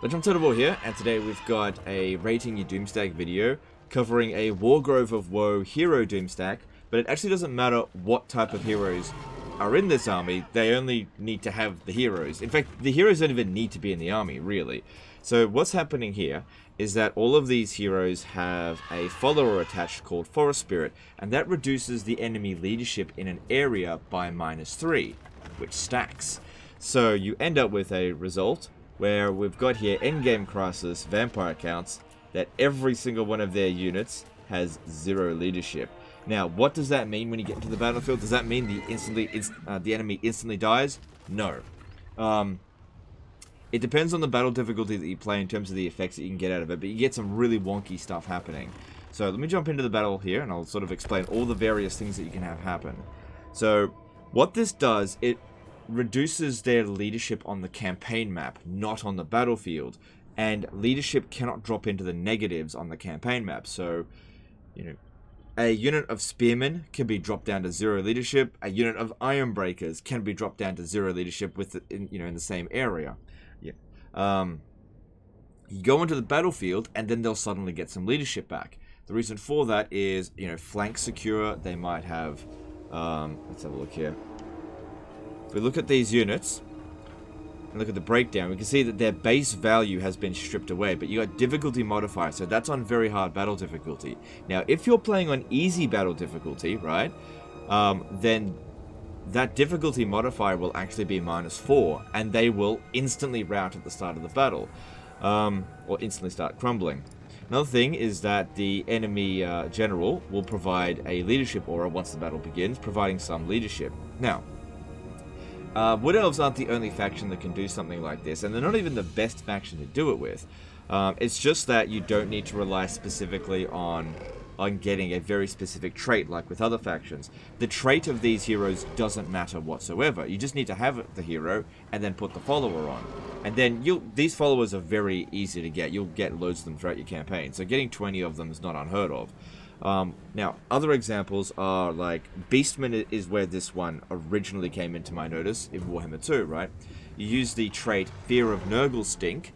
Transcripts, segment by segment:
Legend Total here, and today we've got a Rating Your Doomstack video covering a Wargrove of Woe hero Doomstack, but it actually doesn't matter what type of heroes are in this army, they only need to have the heroes. In fact, the heroes don't even need to be in the army, really. So what's happening here is that all of these heroes have a follower attached called Forest Spirit, and that reduces the enemy leadership in an area by -3, which stacks. So you end up with a result where we've got here Endgame Crisis vampire counts that every single one of their units has 0 leadership. Now, what does that mean when you get into the battlefield? Does that mean the enemy instantly dies? No. It depends on the battle difficulty that you play in terms of the effects that you can get out of it, but you get some really wonky stuff happening. So let me jump into the battle here, and I'll sort of explain all the various things that you can have happen. So what this does, it reduces their leadership on the campaign map, not on the battlefield. And leadership cannot drop into the negatives on the campaign map. So, you know, a unit of spearmen can be dropped down to 0 leadership. A unit of iron breakers can be dropped down to 0 leadership in the same area. Yeah. You go into the battlefield, and then they'll suddenly get some leadership back. The reason for that is, flank secure. They might have. Let's have a look here. If we look at these units and look at the breakdown, we can see that their base value has been stripped away, but you got difficulty modifier, so that's on very hard battle difficulty. Now, if you're playing on easy battle difficulty, right, then that difficulty modifier will actually be -4, and they will instantly rout at the start of the battle, or instantly start crumbling. Another thing is that the enemy general will provide a leadership aura once the battle begins, providing some leadership. Now, Wood Elves aren't the only faction that can do something like this, and they're not even the best faction to do it with. It's just that you don't need to rely specifically on getting a very specific trait like with other factions. The trait of these heroes doesn't matter whatsoever. You just need to have the hero and then put the follower on. And then these followers are very easy to get. You'll get loads of them throughout your campaign, so getting 20 of them is not unheard of. Now, other examples are like Beastman is where this one originally came into my notice in Warhammer 2, right? You use the trait Fear of Nurgle Stink,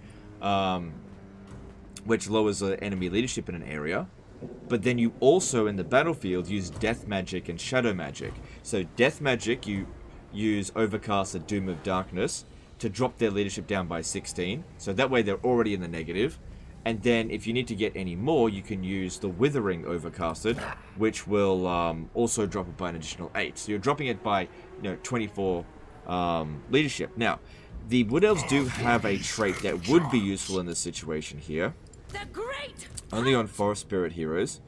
which lowers the enemy leadership in an area, but then you also in the battlefield use Death Magic and Shadow Magic. So Death Magic, you use Overcast and Doom of Darkness to drop their leadership down by 16, so that way they're already in the negative. And then, if you need to get any more, you can use the Withering Overcasted, which will also drop it by an additional 8. So you're dropping it by, 24 leadership. Now, the Wood Elves do have a trait that would be useful in this situation here. Only on Forest Spirit heroes.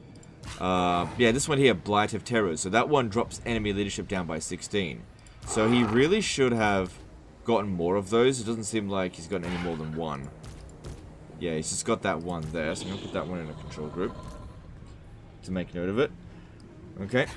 Yeah, this one here, Blight of Terrors. So that one drops enemy leadership down by 16. So he really should have gotten more of those. It doesn't seem like he's gotten any more than one. Yeah, he's just got that one there, so I'm going to put that one in a control group to make note of it. Okay.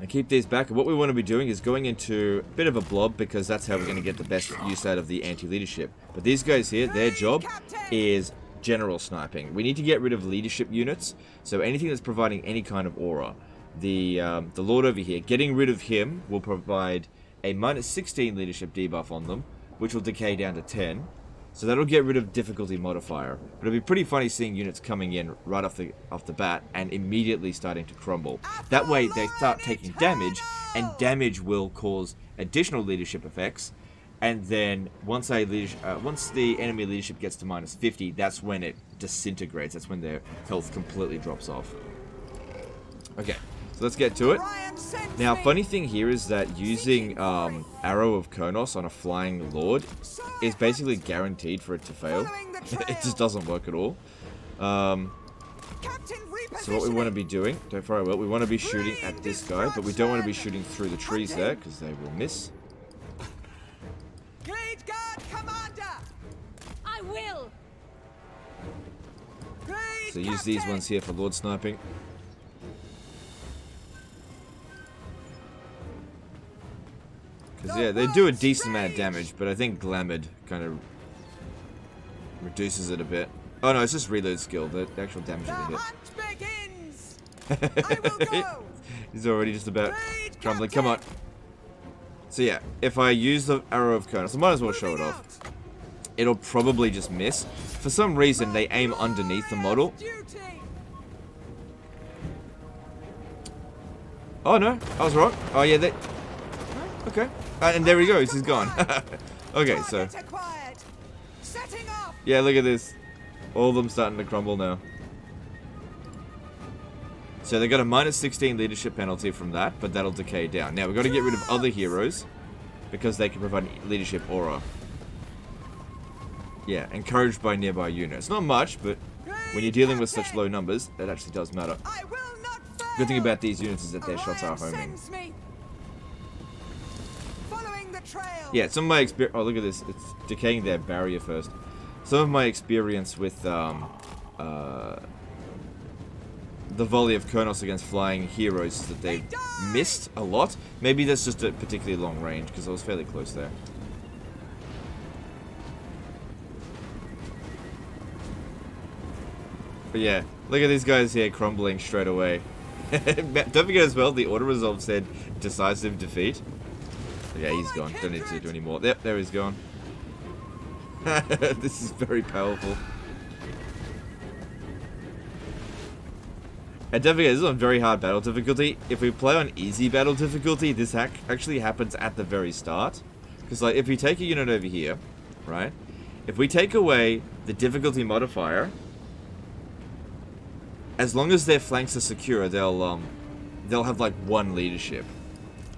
I keep these back, and what we want to be doing is going into a bit of a blob, because that's how we're going to get the best use out of the anti-leadership. But these guys here, their job is general sniping. We need to get rid of leadership units, so anything that's providing any kind of aura. The Lord over here, getting rid of him will provide a -16 leadership debuff on them, which will decay down to 10. So that'll get rid of difficulty modifier. But it'll be pretty funny seeing units coming in right off the bat and immediately starting to crumble. That way they start taking damage, and damage will cause additional leadership effects. And then once the enemy leadership gets to -50, that's when it disintegrates. That's when their health completely drops off. Okay. So let's get to it. Now, funny thing here is that using Arrow of Kronos on a Flying Lord is basically guaranteed for it to fail. It just doesn't work at all. So what we want to be doing, don't fire well, we want to be shooting at this guy, but we don't want to be shooting through the trees there, because they will miss. I will. So use these ones here for Lord sniping. Because, yeah, they do a decent amount of damage, but I think Glamored kind of reduces it a bit. Oh no, it's just reload skill, the actual damage of the hit. He's already just about crumbling, come on. So yeah, if I use the Arrow of Kronos, I might as well show it off. it'll probably just miss. For some reason, they aim underneath the model. Oh no, I was wrong. Oh yeah, they... Okay. And there he goes, he's gone. Okay, so... Yeah, look at this. All of them starting to crumble now. So they got a -16 leadership penalty from that, but that'll decay down. Now we've got to get rid of other heroes, because they can provide leadership aura. Yeah, encouraged by nearby units. Not much, but when you're dealing with such low numbers, that actually does matter. Good thing about these units is that their shots are homing. Yeah, some of my experience... Oh, look at this. It's decaying their barrier first. Some of my experience with the volley of Kurnos against flying heroes is that they missed a lot. Maybe that's just a particularly long range, because I was fairly close there. But yeah, look at these guys here crumbling straight away. Don't forget as well, the auto resolve said decisive defeat. Yeah, he's gone. Don't need to do any more. Yep, there he's gone. This is very powerful. And don't forget, this is on very hard battle difficulty. If we play on easy battle difficulty, this actually happens at the very start. Because, like, if we take a unit over here, right? If we take away the difficulty modifier, as long as their flanks are secure, they'll have like 1 leadership.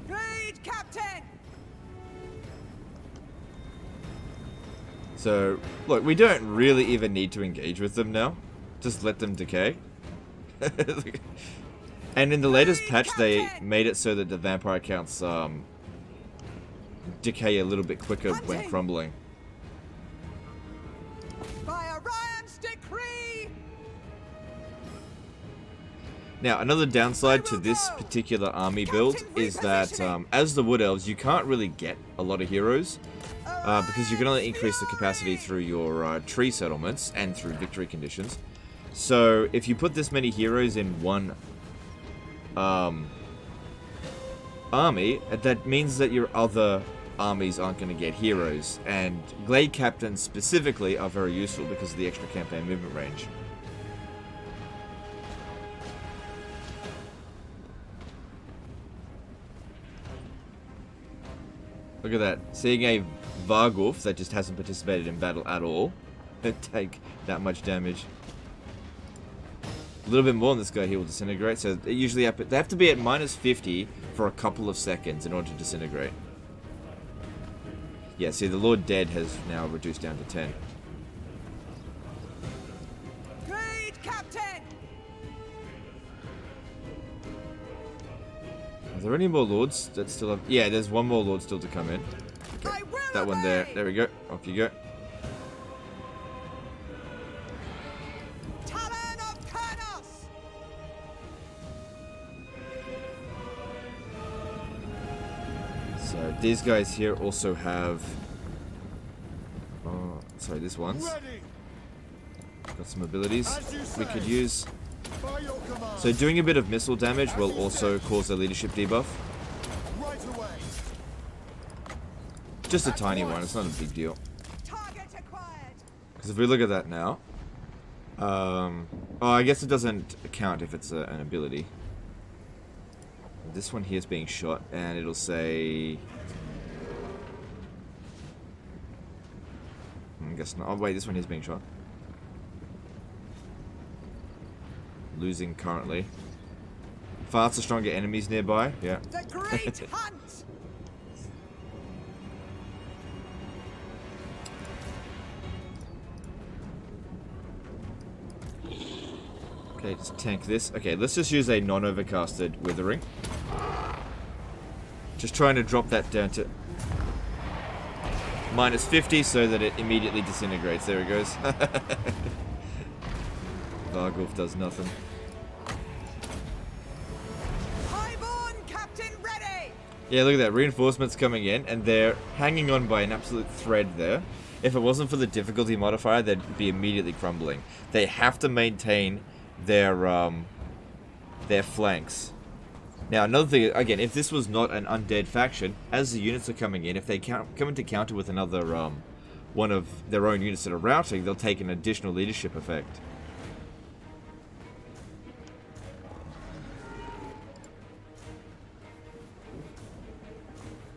Great Captain! So, look, we don't really even need to engage with them now. Just let them decay. And in the latest patch, they made it so that the vampire counts decay a little bit quicker when crumbling. By Orion's decree! Now, another downside to this particular army build is that as the Wood Elves, you can't really get a lot of heroes because you can only increase the capacity through your tree settlements and through victory conditions. So, if you put this many heroes in one army, that means that your other armies aren't going to get heroes. And Glade Captains specifically are very useful because of the extra campaign movement range. Look at that. Seeing a Vargulf that just hasn't participated in battle at all take that much damage. A little bit more than this guy here will disintegrate. So they usually they have to be at -50 for a couple of seconds in order to disintegrate. Yeah, see, the Lord Dead has now reduced down to 10. Great Captain! Are there any more Lords that still have... Yeah, there's one more Lord still to come in. Okay, that one there. There we go. Off you go. So these guys here also have... Oh, sorry, this one's got some abilities we could use. So doing a bit of missile damage will also cause a leadership debuff. Just a tiny one, it's not a big deal. Because if we look at that now... oh, I guess it doesn't count if it's an ability. This one here is being shot, and it'll say... I guess not. Oh, wait, this one is being shot. Losing currently. Faster, stronger enemies nearby. Yeah. The great hunt! Okay, just tank this. Okay, let's just use a non-overcasted Withering. Just trying to drop that down to -50 so that it immediately disintegrates. There it goes. Vargulf does nothing. Highborn Captain ready! Yeah, look at that. Reinforcements coming in, and they're hanging on by an absolute thread there. If it wasn't for the difficulty modifier, they'd be immediately crumbling. They have to maintain their flanks. Now, another thing, again, if this was not an undead faction, as the units are coming in, if they come into counter with another one of their own units that are routing, they'll take an additional leadership effect.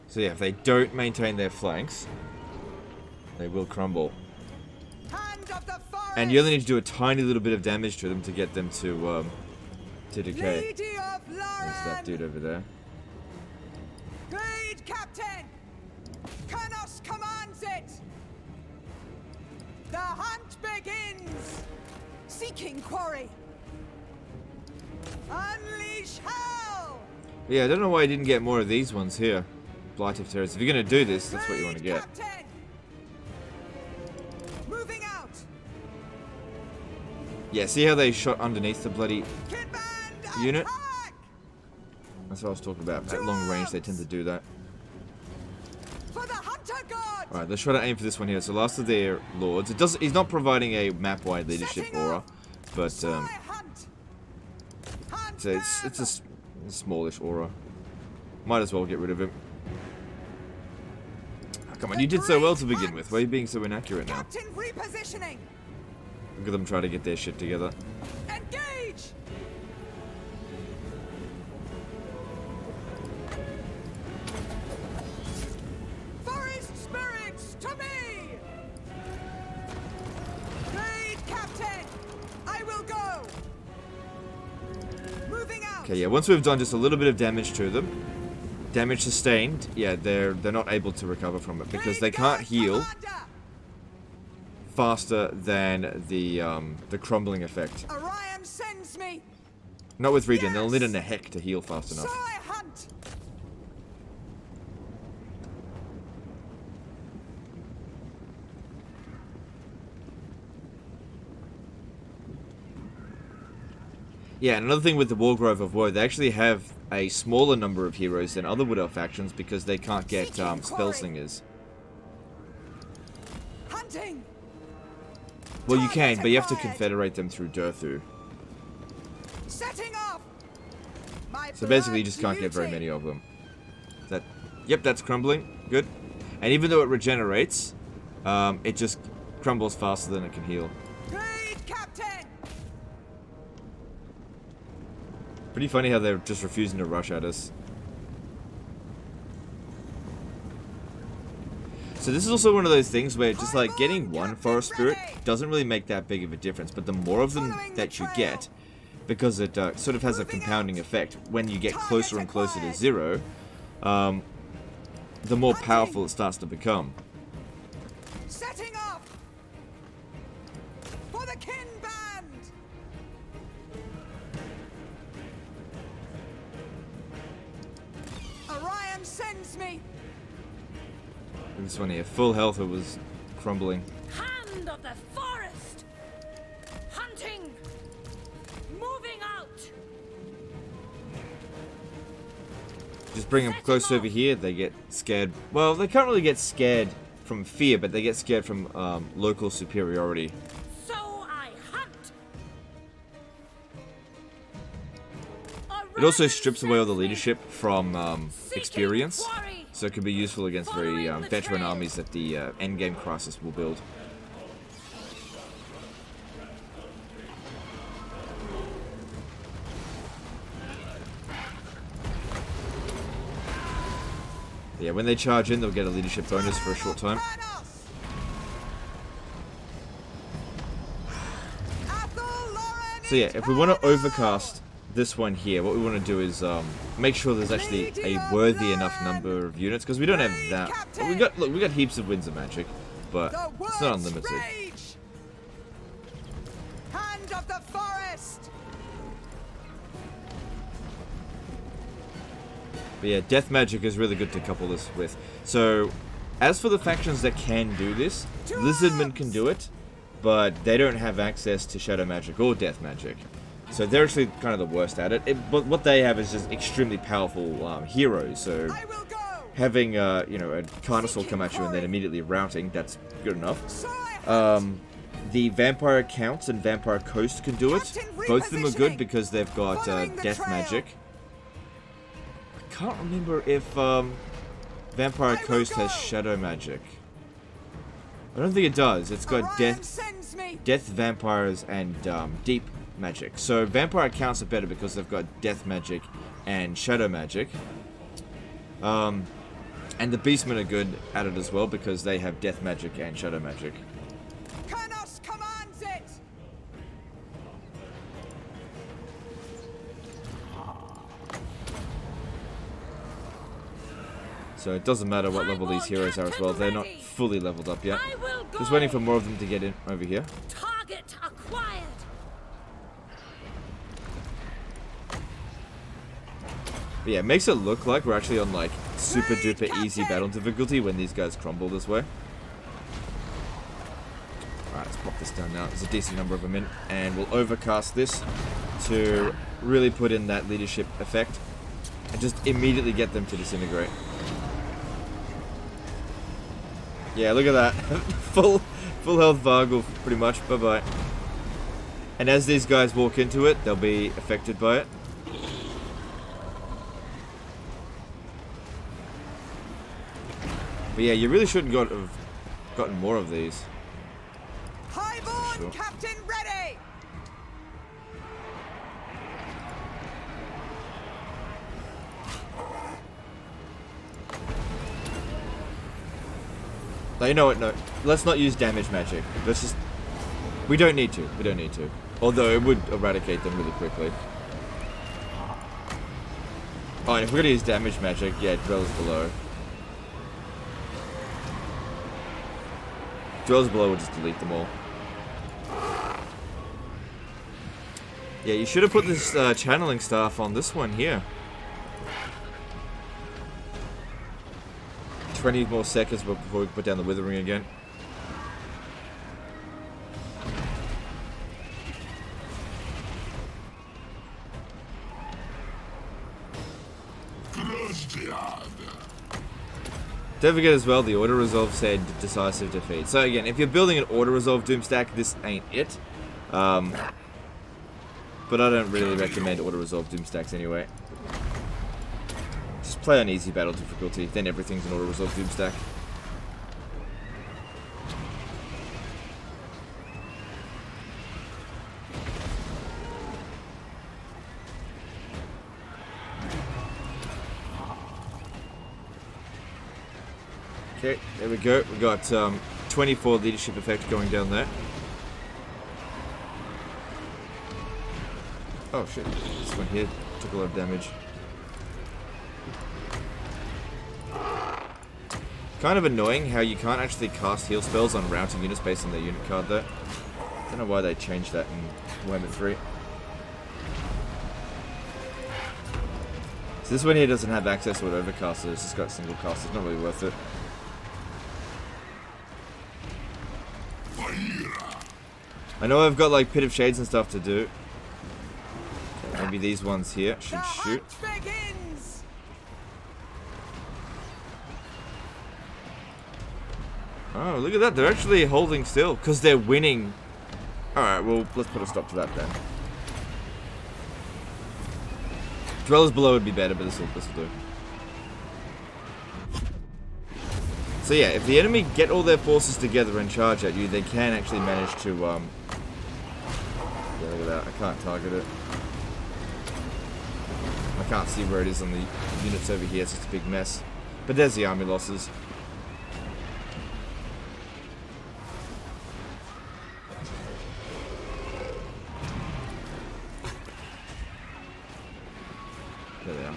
So yeah, if they don't maintain their flanks, they will crumble. Hand of the forest. And you only need to do a tiny little bit of damage to them to get them to decay. Lady of There's Lauren. that dude over there. Great Captain. Kurnos commands it. The hunt begins. Seeking quarry. Unleash hell. Yeah, I don't know why I didn't get more of these ones here. Blight of Terrors. If you're going to do this, that's what you want to Great get. Captain. Moving out. Yeah, see how they shot underneath the bloody Kid band unit? attack. That's what I was talking about. At long range, they tend to do that. For the hunter god. Alright, let's try to aim for this one here. So last of their lords. It does. He's not providing a map-wide leadership aura, but Hunt. Hunt so it's a smallish aura. Might as well get rid of him. Oh, come on, you did so well to begin with. Why are you being so inaccurate now? Captain repositioning. Look at them try to get their shit together. Engage. Forest spirits to me. Great Captain. I will go. Moving out. Okay, yeah. Once we've done just a little bit of damage to them, damage sustained. Yeah, they're not able to recover from it because they can't heal faster than the crumbling effect. Orion sends me. Not with regen. They'll need Yes. a heck to heal fast So enough. I hunt. Yeah, and another thing with the Wargrove of Woe, they actually have a smaller number of heroes than other Wood Elf factions because they can't get Seeking spell quarry. slingers. Hunting. Well, you can, Target but you have to acquired. confederate them through Durthu. Setting off. My So basically, you blood just can't get very beauty. many of them. That, yep, that's crumbling. Good. And even though it regenerates, it just crumbles faster than it can heal. Great Captain. Pretty funny how they're just refusing to rush at us. So this is also one of those things where just like getting one Forest Spirit doesn't really make that big of a difference, but the more of them that you get, because it sort of has a compounding effect, when you get closer and closer to 0, the more powerful it starts to become. Setting off. For the kin band. Orion sends me. This one here, full health, it was crumbling. Hand of the forest! Hunting! Moving out! Just bring them close over here, they get scared. Well, they can't really get scared from fear, but they get scared from local superiority. So I hunt! It also strips away all the leadership from experience, so it can be useful against very veteran armies that the endgame crisis will build. Yeah, when they charge in, they'll get a leadership bonus for a short time. So yeah, if we want to overcast this one here, what we want to do is make sure there's actually a worthy enough number of units, because we don't have that. Well, we got heaps of winds of magic, but it's not unlimited. Hand of the forest. But yeah, death magic is really good to couple this with. So, as for the factions that can do this, Lizardmen can do it, but they don't have access to shadow magic or death magic. So they're actually kind of the worst at it. But what they have is just extremely powerful heroes. So I will go. having you know, a Carnosaur come at you and then immediately routing, that's good enough. So I hunt. The Vampire Counts and Vampire Coast can do it. Both of them are good because they've got death magic. I can't remember if Vampire Coast has shadow magic. I don't think it does. It's got Orion sends me. death, vampires, and deep magic. So vampire counts are better because they've got death magic and shadow magic. And the beastmen are good at it as well because they have death magic and shadow magic. Kanos commands it. So it doesn't matter what level these heroes are as well. They're not fully leveled up yet. Just waiting for more of them to get in over here. Target acquired. But yeah, it makes it look like we're actually on like super duper easy battle difficulty when these guys crumble this way. Alright, let's pop this down now. There's a decent number of them in. And we'll overcast this to really put in that leadership effect. And just immediately get them to disintegrate. Yeah, look at that. full health Vargle, pretty much. Bye-bye. And as these guys walk into it, they'll be affected by it. But yeah, you really shouldn't have gotten more of these. Highborn Sure. captain ready. No, you know what? No, let's not use damage magic. Let's just. We don't need to. We don't need to. Although it would eradicate them really quickly. Oh, and if we're gonna use damage magic, yeah, dwellers below. Dwellers below will just delete them all. Yeah, you should have put this channeling staff on this one here. 20 more seconds before we put down the withering again. Don't forget as well, the auto-resolve said decisive defeat. So again, if you're building an auto-resolve Doomstack, this ain't it. But I don't really recommend auto-resolve Doomstacks anyway. Just play on easy battle difficulty, then everything's an auto-resolve Doomstack. Okay, there we go. We got 24 leadership effect going down there. Oh shit, this one here took a lot of damage. Kind of annoying how you can't actually cast heal spells on routing units based on their unit card there. Don't know why they changed that in Warhammer 3. So this one here doesn't have access to an overcaster, it's just got single cast, it's not really worth it. I know I've got like Pit of Shades and stuff to do. Okay, maybe these ones here should shoot. Begins. Oh, look at that. They're actually holding still because they're winning. Alright, well, let's put a stop to that then. Dwellers below would be better, but this will do. So yeah, if the enemy get all their forces together and charge at you, they can actually manage to, yeah, look at that. I can't target it. I can't see where it is on the units over here. It's just a big mess. But there's the army losses. There they are.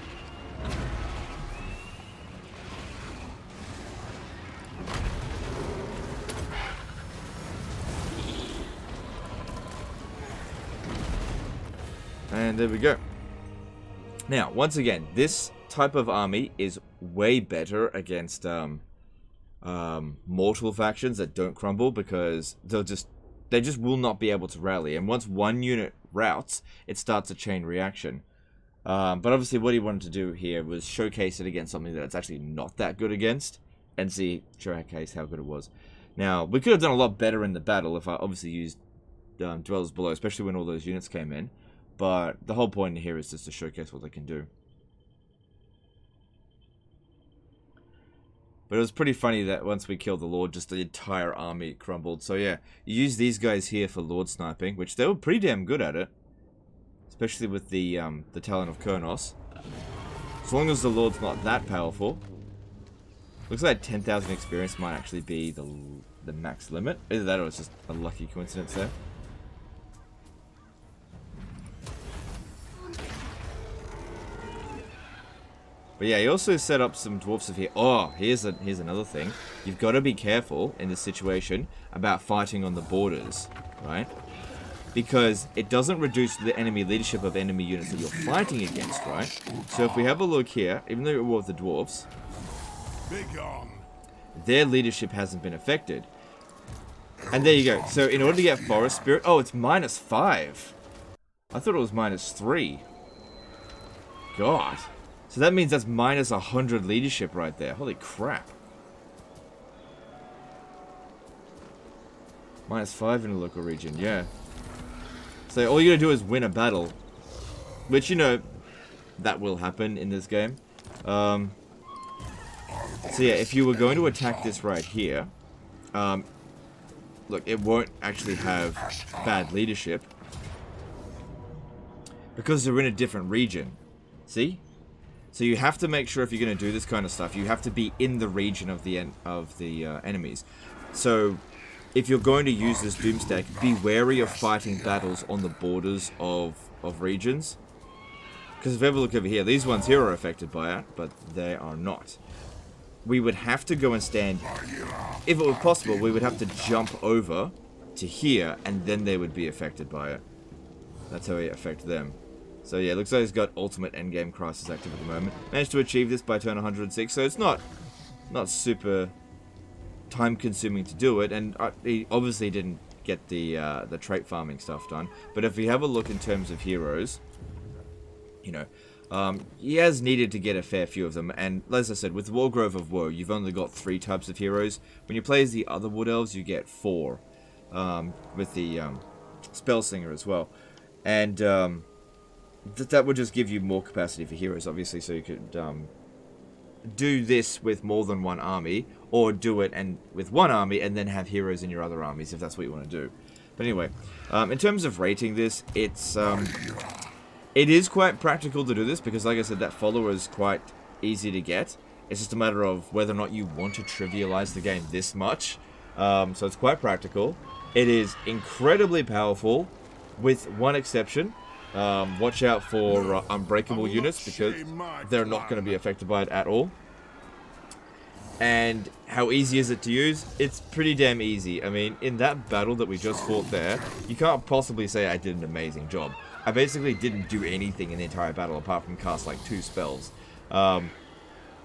And there we go. Now, once again, this type of army is way better against mortal factions that don't crumble because they just will not be able to rally. And once one unit routs, it starts a chain reaction. But obviously what he wanted to do here was showcase it against something that's actually not that good against and showcase how good it was. Now, we could have done a lot better in the battle if I obviously used Dwellers Below, especially when all those units came in. But the whole point here is just to showcase what they can do. But it was pretty funny that once we killed the Lord, just the entire army crumbled. So yeah, you use these guys here for Lord sniping, which they were pretty damn good at it. Especially with the talent of Kurnos. As long as the Lord's not that powerful. Looks like 10,000 experience might actually be the max limit. Either that or it's just a lucky coincidence there. But yeah, he also set up some dwarfs of here. Oh, here's another thing. You've got to be careful in this situation about fighting on the borders, right? Because it doesn't reduce the enemy leadership of enemy units that you're fighting against, right? So if we have a look here, even though we're with the dwarfs, their leadership hasn't been affected. And there you go. So in order to get Forest Spirit, oh, it's -5. I thought it was -3. God. So that means that's -100 leadership right there. Holy crap. -5 in a local region, yeah. So all you gotta do is win a battle. Which, you know, that will happen in this game. So yeah, if you were going to attack this right here, look, it won't actually have bad leadership. Because they're in a different region. See? So you have to make sure if you're going to do this kind of stuff, you have to be in the region of the enemies. So if you're going to use this Doom stack, be wary of fighting battles on the borders of regions. Because if you ever look over here, these ones here are affected by it, but they are not. We would have to go and stand, if it were possible, we would have to jump over to here, and then they would be affected by it. That's how we affect them. So yeah, it looks like he's got ultimate endgame crisis active at the moment. Managed to achieve this by turn 106, so it's not super time consuming to do it, and he obviously didn't get the trait farming stuff done. But if we have a look in terms of heroes, you know, he has needed to get a fair few of them, and as I said, with Wargrove of Woe, you've only got 3 types of heroes. When you play as the other Wood Elves, you get 4, with the Spellslinger as well. And that would just give you more capacity for heroes, obviously, so you could do this with more than one army, or do it with one army and then have heroes in your other armies, if that's what you want to do. But anyway, in terms of rating this, it is quite practical to do this, because like I said, that follower is quite easy to get. It's just a matter of whether or not you want to trivialize the game this much. So it's quite practical. It is incredibly powerful, with one exception. Watch out for unbreakable units, because they're not going to be affected by it at all. And how easy is it to use? It's pretty damn easy. I mean, in that battle that we just fought there, you can't possibly say I did an amazing job. I basically didn't do anything in the entire battle apart from cast like 2 spells.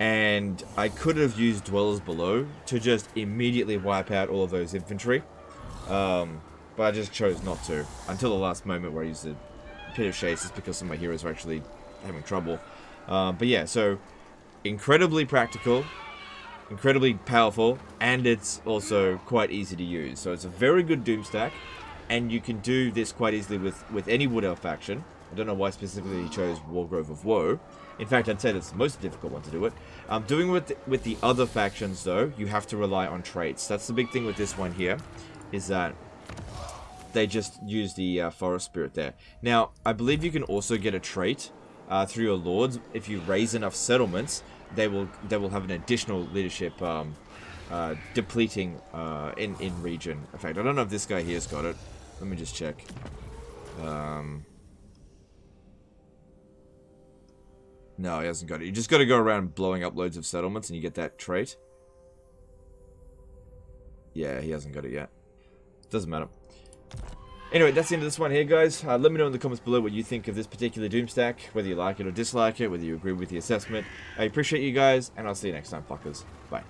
And I could have used Dwellers Below to just immediately wipe out all of those infantry. But I just chose not to, until the last moment where I used the Pit of Chase, because some of my heroes were actually having trouble. But yeah, so incredibly practical, incredibly powerful, and it's also quite easy to use. So it's a very good Doom stack, and you can do this quite easily with any Wood Elf faction. I don't know why specifically he chose Wargrove of Woe. In fact, I'd say that's the most difficult one to do it. Doing with the other factions, though, you have to rely on traits. That's the big thing with this one here, is that they just use the Forest Spirit there. Now, I believe you can also get a trait through your lords. If you raise enough settlements, they will have an additional leadership depleting in region effect. I don't know if this guy here's got it. Let me just check. No, he hasn't got it. You just got to go around blowing up loads of settlements and you get that trait. Yeah, he hasn't got it yet. Doesn't matter. Anyway, that's the end of this one here, guys. Let me know in the comments below what you think of this particular Doom stack, whether you like it or dislike it, whether you agree with the assessment. I appreciate you guys, and I'll see you next time, fuckers. Bye.